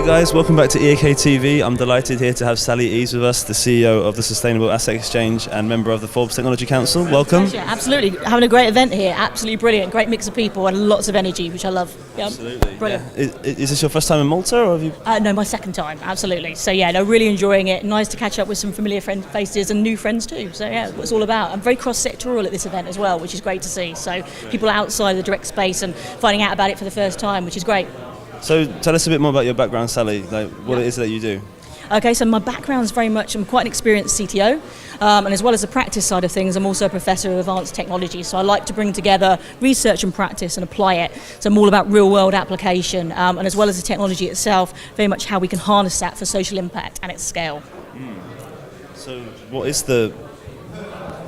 Hey guys, welcome back to EAK TV. I'm delighted here to have Sally Eaves with us, the CEO of the Sustainable Asset Exchange and member of the Forbes Technology Council. Welcome. Pleasure. Absolutely. Having a great event here. Absolutely brilliant. Great mix of people and lots of energy, which I love. Yep. Absolutely. Brilliant. Yeah. Is this your first time in Malta, or have you? No, my second time. Absolutely. So yeah, no, really enjoying it. Nice to catch up with some familiar faces and new friends too. So yeah, what it's all about. I'm very cross-sectoral at this event as well, which is great to see. So people outside the direct space and finding out about it for the first time, which is great. So tell us a bit more about your background, Sally, like what it is that you do. Okay, so my background is very much, I'm quite an experienced CTO, and as well as the practice side of things, I'm also a professor of advanced technology, so I like to bring together research and practice and apply it. So I'm all about real-world application, and as well as the technology itself, very much how we can harness that for social impact and its scale. So what is the,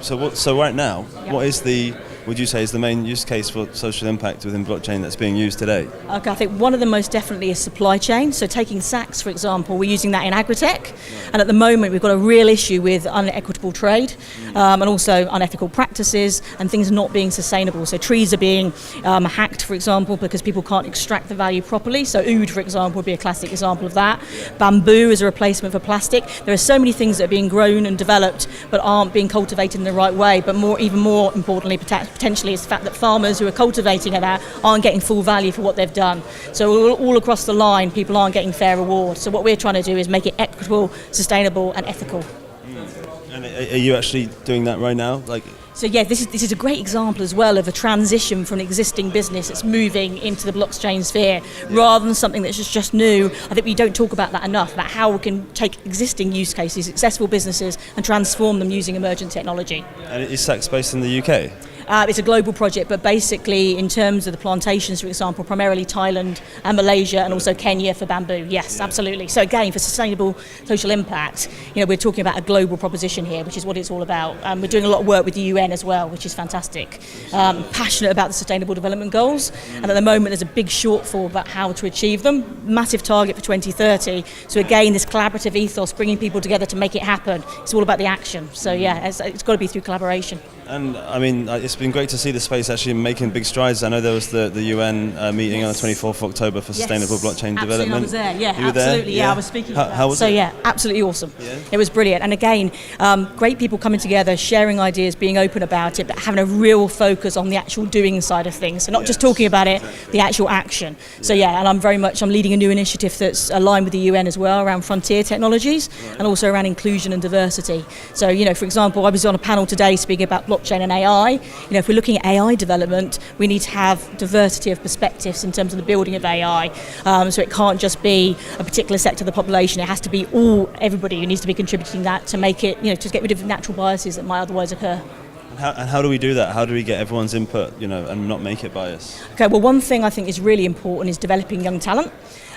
so right now, what is the, would you say is the main use case for social impact within blockchain that's being used today? Okay, I think one of them most definitely is supply chain. So taking SAX, for example, we're using that in agri-tech, and at the moment we've got a real issue with unequitable trade and also unethical practices and things not being sustainable. So trees are being hacked, for example, because people can't extract the value properly. So oud, for example, would be a classic example of that. Bamboo is a replacement for plastic. There are so many things that are being grown and developed but aren't being cultivated in the right way. But even more importantly, potentially is the fact that farmers who are cultivating that aren't getting full value for what they've done. So all across the line, people aren't getting fair reward. So what we're trying to do is make it equitable, sustainable and ethical. And are you actually doing that right now? So yeah, this is a great example as well of a transition from an existing business that's moving into the blockchain sphere rather than something that's just new. I think we don't talk about that enough, about how we can take existing use cases, successful businesses and transform them using emergent technology. And is SAX based in the UK? It's a global project, but basically in terms of the plantations, for example, primarily Thailand and Malaysia and also Kenya for bamboo. Yes, absolutely. So again, for sustainable social impact, we're talking about a global proposition here, which is what it's all about. We're doing a lot of work with the UN as well, which is fantastic. Passionate about the Sustainable Development Goals, and at the moment there's a big shortfall about how to achieve them. Massive target for 2030. So again, this collaborative ethos, bringing people together to make it happen. It's all about the action. So yeah, it's got to be through collaboration. And I mean, it's been great to see the space actually making big strides. I know there was the UN meeting on the 24th of October for sustainable blockchain development. I was there. Yeah, you were absolutely. There? Yeah, I was speaking. How was it? So yeah, absolutely awesome. Yeah. It was brilliant. And again, great people coming together, sharing ideas, being open about it, but having a real focus on the actual doing side of things. So not just talking about it, the actual action. So yeah, and I'm leading a new initiative that's aligned with the UN as well around frontier technologies and also around inclusion and diversity. So for example, I was on a panel today speaking about blockchain and AI. If we're looking at AI development, we need to have diversity of perspectives in terms of the building of AI. So it can't just be a particular sector of the population. It has to be everybody who needs to be contributing that to make it, to get rid of natural biases that might otherwise occur. And how do we do that? How do we get everyone's input, and not make it biased? Okay, well, one thing I think is really important is developing young talent.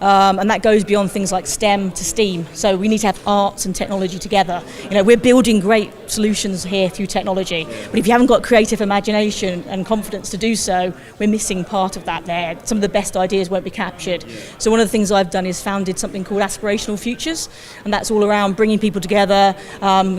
And that goes beyond things like STEM to STEAM. So we need to have arts and technology together. We're building great solutions here through technology, but if you haven't got creative imagination and confidence to do so, we're missing part of that there. Some of the best ideas won't be captured. So one of the things I've done is founded something called Aspirational Futures, and that's all around bringing people together,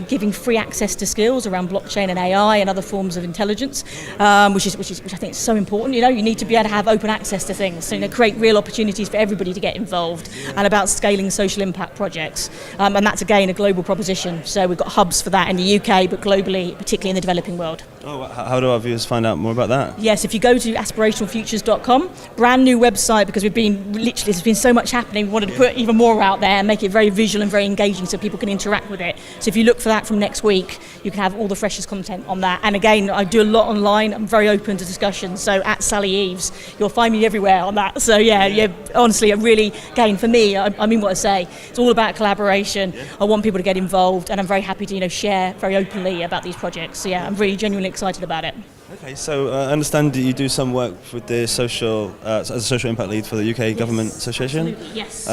giving free access to skills around blockchain and AI and other forms of intelligence, which I think is so important. You need to be able to have open access to things, so create real opportunities for everybody to get involved, and about scaling social impact projects. And that's again a global proposition. So we've got hubs for that in the UK, but globally, particularly in the developing world. Oh, how do our viewers find out more about that? Yes, if you go to aspirationalfutures.com, brand new website, because there's been so much happening. We wanted to put even more out there and make it very visual and very engaging so people can interact with it. So if you look for that from next week, you can have all the freshest content on that. And again, I do a lot online. I'm very open to discussion. So at Sally Eaves, you'll find me everywhere on that. So yeah, honestly, again, for me, I mean what I say. It's all about collaboration. I want people to get involved, and I'm very happy to share very openly about these projects. So yeah, I'm really genuinely excited about it. Okay, so I understand that you do some work with the as a social impact lead for the UK Government Association. Absolutely, yes.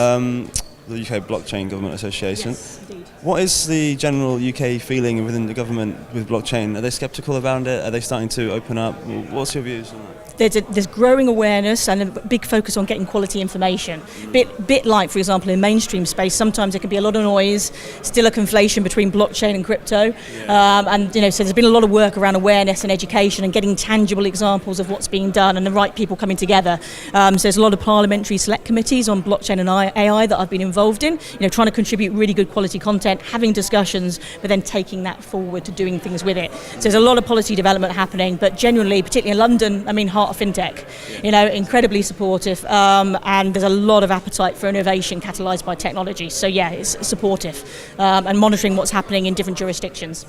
The UK Blockchain Government Association. Yes, indeed. What is the general UK feeling within the government with blockchain? Are they sceptical about it? Are they starting to open up? What's your views on that? there's growing awareness and a big focus on getting quality information. Bit like, for example, in mainstream space, sometimes there can be a lot of noise, still a conflation between blockchain and crypto, and so there's been a lot of work around awareness and education and getting tangible examples of what's being done and the right people coming together. So there's a lot of parliamentary select committees on blockchain and AI that I've been involved in, trying to contribute really good quality content, having discussions, but then taking that forward to doing things with it. So there's a lot of policy development happening, but genuinely, particularly in London, heart of fintech, incredibly supportive, and there's a lot of appetite for innovation catalysed by technology. So it's supportive, and monitoring what's happening in different jurisdictions.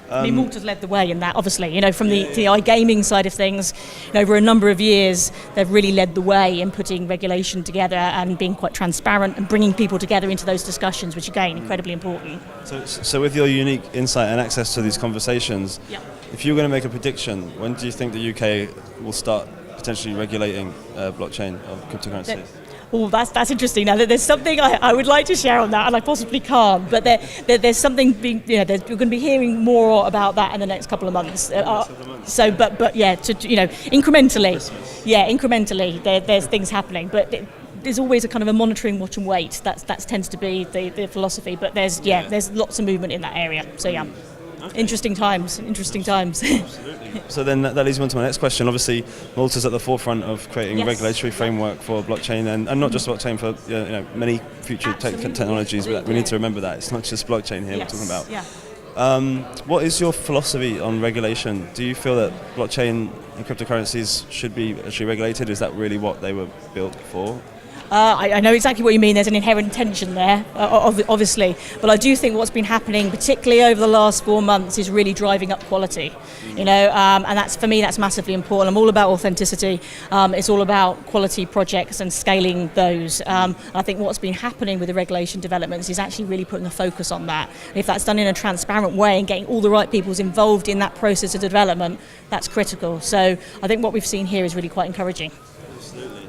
Malta's led the way in that, obviously, from the iGaming side of things. Over a number of years, they've really led the way in putting regulation together and being quite transparent and bringing people together into those discussions, which again, incredibly important. So with your unique insight and access to these conversations, if you're going to make a prediction, when do you think the UK will start potentially regulating blockchain or cryptocurrencies? Oh, that's interesting. Now, there's something I would like to share on that, and I possibly can't. But there's something being, you're going to be hearing more about that in the next couple of months. So, but yeah, incrementally, there's things happening. But there's always a kind of a monitoring, watch and wait. That tends to be the philosophy. But there's lots of movement in that area. So yeah. Okay. Interesting times. Absolutely. So then that leads me on to my next question. Obviously, Malta's at the forefront of creating a regulatory framework for blockchain, and not just blockchain, for many future technologies. But we need to remember that it's not just blockchain here we're talking about. What is your philosophy on regulation? Do you feel that blockchain and cryptocurrencies should be actually regulated? Is that really what they were built for? I know exactly what you mean. There's an inherent tension there, obviously. But I do think what's been happening, particularly over the last 4 months, is really driving up quality. And that's, for me, that's massively important. I'm all about authenticity. It's all about quality projects and scaling those. I think what's been happening with the regulation developments is actually really putting a focus on that. And if that's done in a transparent way and getting all the right people involved in that process of development, that's critical. So I think what we've seen here is really quite encouraging. Absolutely.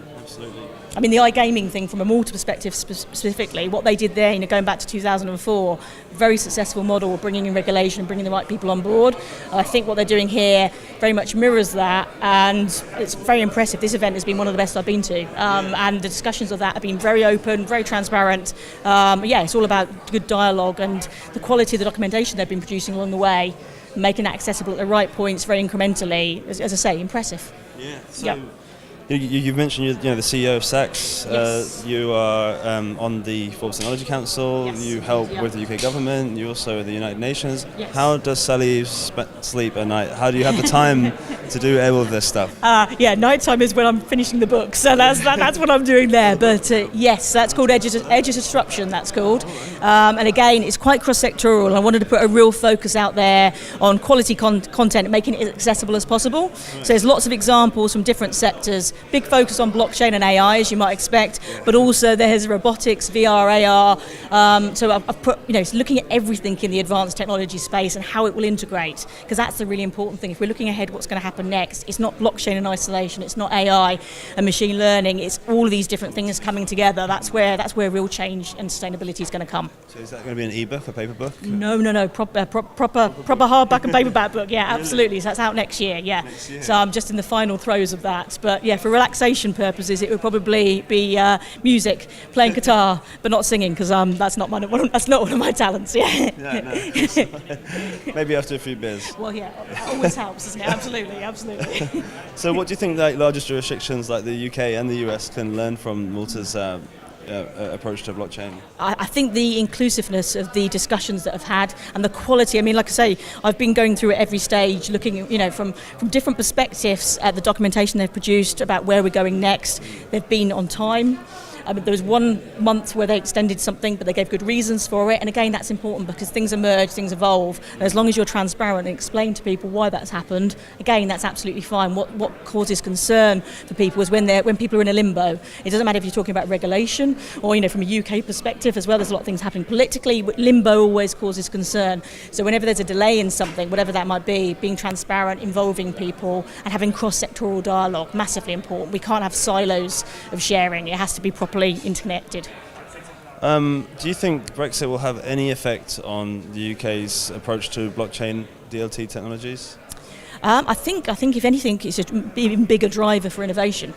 The iGaming thing from a Malta perspective specifically, what they did there, going back to 2004, very successful model of bringing in regulation and bringing the right people on board. I think what they're doing here very much mirrors that, and it's very impressive. This event has been one of the best I've been to, and the discussions of that have been very open, very transparent. It's all about good dialogue and the quality of the documentation they've been producing along the way, making that accessible at the right points, very incrementally. As I say, impressive. Yeah. So you've mentioned you're the CEO of SAX. Yes. You are on the Forbes Technology Council. Yes. You help with the UK government. You also are the United Nations. Yes. How does Sally Eaves sleep at night? How do you have the time to do all of this stuff? Nighttime is when I'm finishing the book, so that's what I'm doing there. But yes, that's called Edge of Disruption. That's called, and again, it's quite cross-sectoral. I wanted to put a real focus out there on quality content and making it as accessible as possible. Right. So there's lots of examples from different sectors. Big focus on blockchain and AI, as you might expect, but also there's robotics, VR, AR. So I've put, looking at everything in the advanced technology space and how it will integrate, because that's the really important thing. If we're looking ahead, what's going to happen next? It's not blockchain in isolation. It's not AI and machine learning. It's all of these different things coming together. That's where real change and sustainability is going to come. So is that going to be an e-book, a paper book? No. Proper hardback and paperback book. Yeah, absolutely. So that's out next year. Yeah. Next year. So I'm just in the final throes of that. But yeah, for relaxation purposes, it would probably be music, playing guitar, but not singing, because that's not one of my talents. Yeah. Maybe after a few beers. Well, yeah, that always helps, doesn't it? Absolutely. So, what do you think largest jurisdictions like the UK and the US can learn from Malta's approach to blockchain? I think the inclusiveness of the discussions that I've had and the quality. Like I say, I've been going through at every stage, looking, from different perspectives at the documentation they've produced about where we're going next. They've been on time. There was 1 month where they extended something, but they gave good reasons for it. And again, that's important because things emerge, things evolve. And as long as you're transparent and explain to people why that's happened, again, that's absolutely fine. What causes concern for people is when people are in a limbo. It doesn't matter if you're talking about regulation or, from a UK perspective as well. There's a lot of things happening politically. Limbo always causes concern. So whenever there's a delay in something, whatever that might be, being transparent, involving people, and having cross-sectoral dialogue, massively important. We can't have silos of sharing. It has to be properly interconnected. Do you think Brexit will have any effect on the UK's approach to blockchain DLT technologies? I think if anything, it's an even bigger driver for innovation.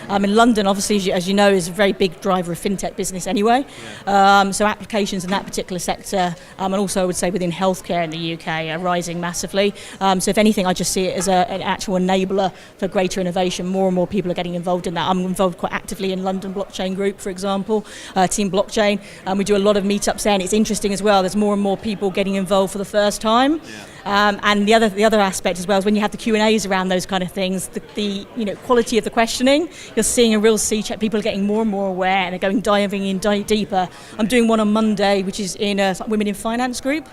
In London, obviously, as you know, is a very big driver of fintech business anyway. So applications in that particular sector, and also I would say within healthcare in the UK, are rising massively. So if anything, I just see it as an actual enabler for greater innovation. More and more people are getting involved in that. I'm involved quite actively in London Blockchain Group, for example, Team Blockchain. We do a lot of meetups there, and it's interesting as well. There's more and more people getting involved for the first time. And the other aspect as well is when you have the Q&As around those kind of things, the quality of the questioning, you're seeing a real sea change. People are getting more and more aware and are diving in deeper. I'm doing one on Monday, which is in a Women in Finance group.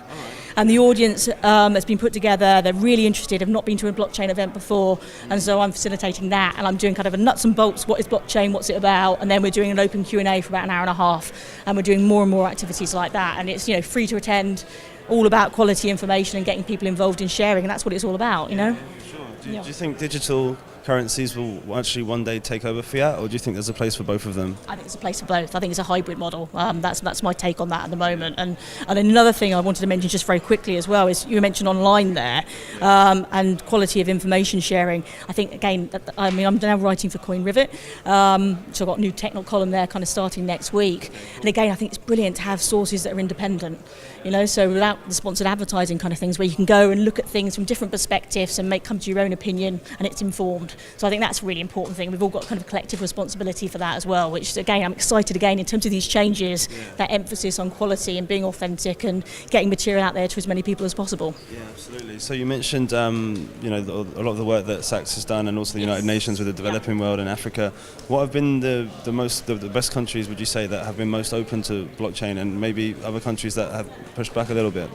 And the audience has been put together. They're really interested. Have not been to a blockchain event before, and so I'm facilitating that. And I'm doing kind of a nuts and bolts. What is blockchain? What's it about? And then we're doing an open Q&A for about an hour and a half. And we're doing more and more activities like that. And it's free to attend. All about quality information and getting people involved in sharing, and that's what it's all about. Sure. Do you think digital currencies will actually one day take over fiat, or do you think there's a place for both of them? I think there's a place for both. I think it's a hybrid model. That's my take on that at the moment. And another thing I wanted to mention just very quickly as well is you mentioned online there, and quality of information sharing. I think again, I'm now writing for CoinRivet, so I've got a new technical column there kind of starting next week. And again, I think it's brilliant to have sources that are independent. So without the sponsored advertising kind of things, where you can go and look at things from different perspectives and come to your own opinion, and it's informed. So I think that's a really important thing. We've all got kind of collective responsibility for that as well, which again, I'm excited again in terms of these changes, that emphasis on quality and being authentic and getting material out there to as many people as possible. Yeah, absolutely. So you mentioned, a lot of the work that SAX has done, and also the United Nations with the developing world and Africa. What have been the best countries, would you say, that have been most open to blockchain, and maybe other countries that have pushed back a little bit?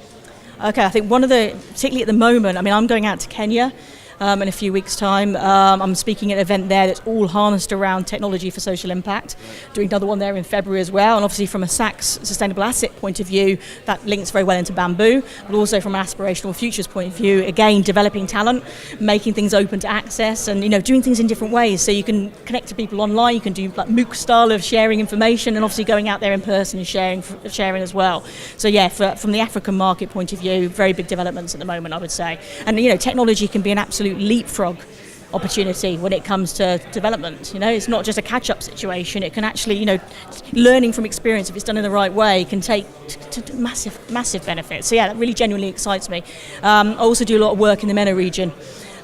Okay, I think particularly at the moment, I'm going out to Kenya in a few weeks' time. I'm speaking at an event there that's all harnessed around technology for social impact. Doing another one there in February as well. And obviously from a SAX sustainable asset point of view, that links very well into bamboo, but also from an aspirational futures point of view, again, developing talent, making things open to access, and doing things in different ways. So you can connect to people online, you can do like MOOC style of sharing information, and obviously going out there in person and sharing as well. So yeah, from the African market point of view, very big developments at the moment, I would say. And technology can be an absolute leapfrog opportunity when it comes to development. It's not just a catch-up situation. It can actually, learning from experience, if it's done in the right way, can take to massive benefits. So yeah, that really genuinely excites me. I also do a lot of work in the MENA region.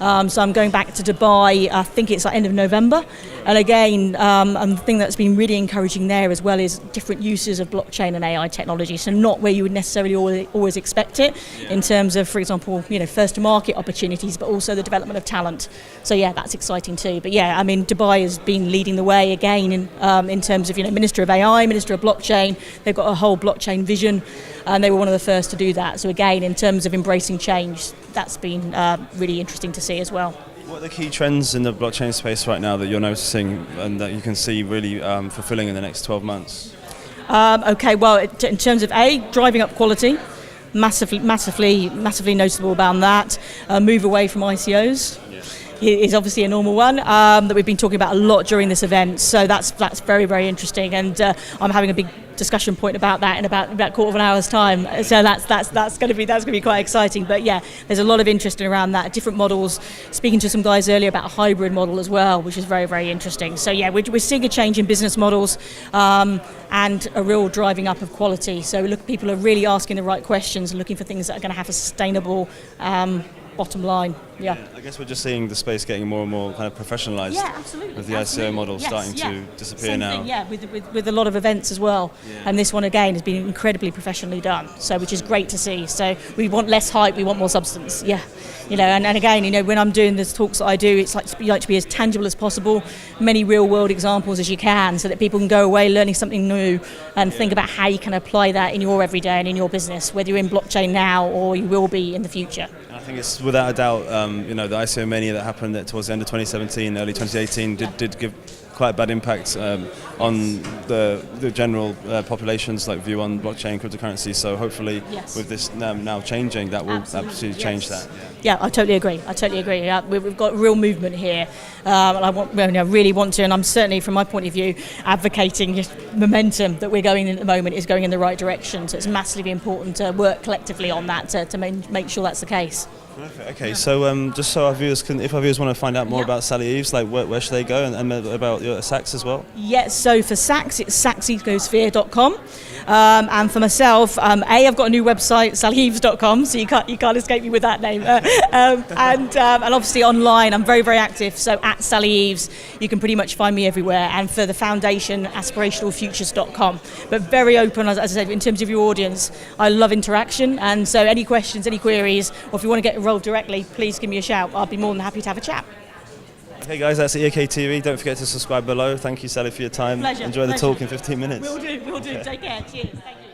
So I'm going back to Dubai, I think it's end of November. And again, the thing that's been really encouraging there as well is different uses of blockchain and AI technology. So not where you would necessarily always expect it in terms of, for example, first to market opportunities, but also the development of talent. So yeah, that's exciting too. But yeah, Dubai has been leading the way again in terms of, Minister of AI, Minister of Blockchain. They've got a whole blockchain vision, and they were one of the first to do that. So again, in terms of embracing change, that's been really interesting to see as well. What are the key trends in the blockchain space right now that you're noticing and that you can see really fulfilling in the next 12 months? Okay, well, in terms of driving up quality, massively noticeable about that. Move away from ICOs. Is obviously a normal one that we've been talking about a lot during this event. So that's very, very interesting, and I'm having a big discussion point about that in about a quarter of an hour's time. So that's going to be quite exciting. But yeah, there's a lot of interest around that. Different models. Speaking to some guys earlier about a hybrid model as well, which is very, very interesting. So yeah, we're seeing a change in business models and a real driving up of quality. So people are really asking the right questions and looking for things that are going to have a sustainable bottom line. Yeah. I guess we're just seeing the space getting more and more kind of professionalised. Yeah, absolutely. With the ICO model starting to disappear Same now. Thing, yeah, with a lot of events as well. Yeah. And this one again has been incredibly professionally done, so which is great to see. So we want less hype, we want more substance. Yeah. And again, when I'm doing the talks that I do, it's like you like to be as tangible as possible, many real world examples as you can, so that people can go away learning something new and think about how you can apply that in your everyday and in your business, whether you're in blockchain now or you will be in the future. I think it's without a doubt, the ICO mania that happened towards the end of 2017, early 2018 did give quite a bad impact on the general population's view on blockchain cryptocurrency. So hopefully, with this now changing, that will absolutely change that. Yeah, I totally agree. Yeah, we've got real movement here, and I really want to, and I'm certainly, from my point of view, advocating momentum that we're going in at the moment is going in the right direction. So it's massively important to work collectively on that to make sure that's the case. Perfect. Okay, so just so our viewers can, if our viewers want to find out more about Sally Eaves, like where should they go, and about your SAX as well? Yes, so for SAX, it's saxecosphere.com. And for myself, I've got a new website, sallyeaves.com, so you can't escape me with that name. And obviously online, I'm very, very active, so at Sally Eaves, you can pretty much find me everywhere. And for the foundation, aspirationalfutures.com. But very open, as I said, in terms of your audience, I love interaction, and so any questions, any queries, or if you want to get involved directly, please give me a shout. I'll be more than happy to have a chat. Hey guys, that's EOK TV. Don't forget to subscribe below. Thank you, Sally, for your time. Pleasure. Enjoy the talk in 15 minutes. We'll do. Take care. Cheers. Thank you.